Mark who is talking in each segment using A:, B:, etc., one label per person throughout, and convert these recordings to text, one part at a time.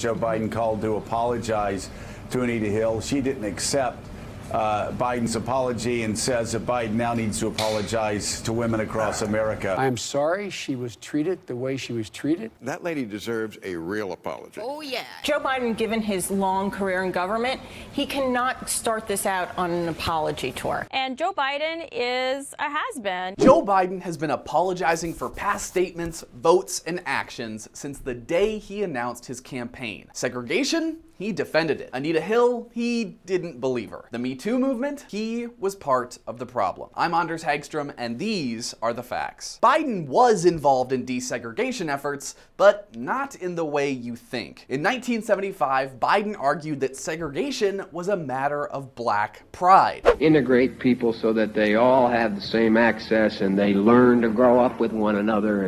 A: Joe Biden called to apologize to Anita Hill. She didn't accept Biden's apology and says that Biden now needs to apologize to women across America.
B: I'm sorry she was treated the way she was treated.
C: That lady deserves a real apology.
D: Oh, yeah.
E: Joe Biden, given his long career in government, he cannot start this out on an apology tour.
F: And Joe Biden is a has-been.
G: Joe Biden has been apologizing for past statements, votes, and actions since the day he announced his campaign. Segregation? He defended it. Anita Hill, he didn't believe her. The Me Too movement, he was part of the problem. I'm Anders Hagstrom, and these are the facts. Biden was involved in desegregation efforts, but not in the way you think. In 1975, Biden argued that segregation was a matter of black pride.
H: Integrate people so that they all have the same access and they learn to grow up with one another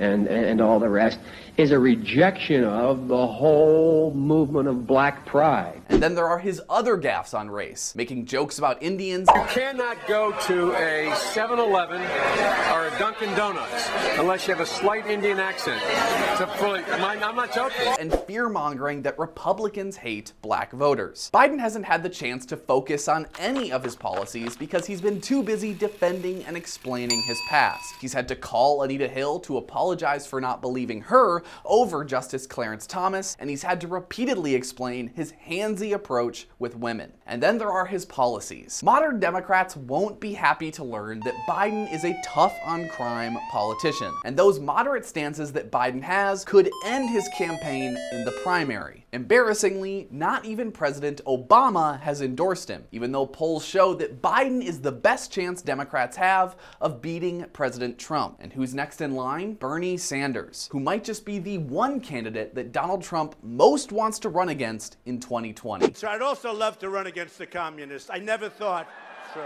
H: and all the rest is a rejection of the whole movement of black pride.
G: And then there are his other gaffes on race, making jokes about Indians.
I: You cannot go to a 7-Eleven or a Dunkin' Donuts unless you have a slight Indian accent. I'm not joking.
G: And fear-mongering that Republicans hate black voters. Biden hasn't had the chance to focus on any of his policies because he's been too busy defending and explaining his past. He's had to call Anita Hill to apologize for not believing her over Justice Clarence Thomas, and he's had to repeatedly explain his handsy approach with women. And then there are his policies. Modern Democrats won't be happy to learn that Biden is a tough-on-crime politician, and those moderate stances that Biden has could end his campaign in the primary. Embarrassingly, not even President Obama has endorsed him, even though polls show that Biden is the best chance Democrats have of beating President Trump. And who's next in line? Bernie Sanders, who might just be the one candidate that Donald Trump most wants to run against in 2020.
J: So I'd also love to run against the communists. I never thought so.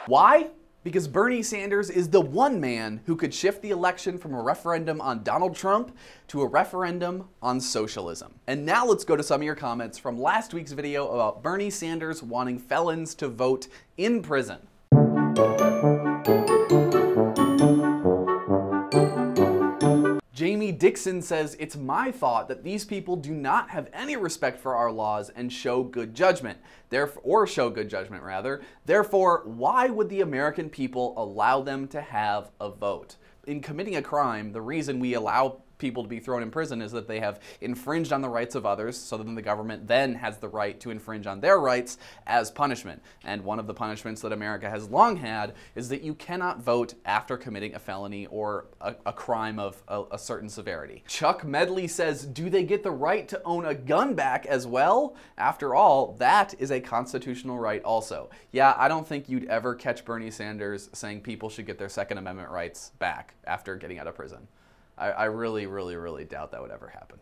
G: Why? Because Bernie Sanders is the one man who could shift the election from a referendum on Donald Trump to a referendum on socialism. And now let's go to some of your comments from last week's video about Bernie Sanders wanting felons to vote in prison. Jamie Dixon says, "It's my thought that these people do not have any respect for our laws and show good judgment. Therefore, why would the American people allow them to have a vote? In committing a crime, the reason we allow people to be thrown in prison is that they have infringed on the rights of others, so then the government then has the right to infringe on their rights as punishment. And one of the punishments that America has long had is that you cannot vote after committing a felony or a crime of a certain severity." Chuck Medley says, "Do they get the right to own a gun back as well? After all, that is a constitutional right also." Yeah, I don't think you'd ever catch Bernie Sanders saying people should get their Second Amendment rights back after getting out of prison. I really, really, really doubt that would ever happen.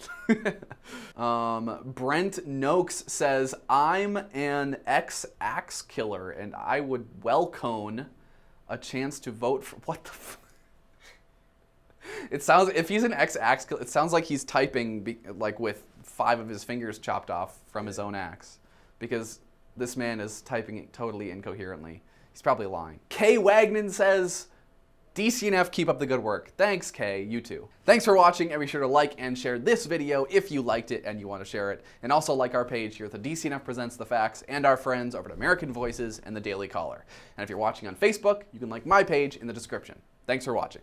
G: Brent Noakes says, "I'm an ex-axe killer and I would welcome a chance to vote for..." What the It sounds, if he's an ex-axe killer, it sounds like he's typing like with 5 of his fingers chopped off from his own axe, because this man is typing totally incoherently. He's probably lying. Kay Wagnon says, "DCNF, keep up the good work." Thanks, Kay. You too. Thanks for watching, and be sure to like and share this video if you liked it and you want to share it. And also like our page here at the DCNF Presents the Facts and our friends over at American Voices and the Daily Caller. And if you're watching on Facebook, you can like my page in the description. Thanks for watching.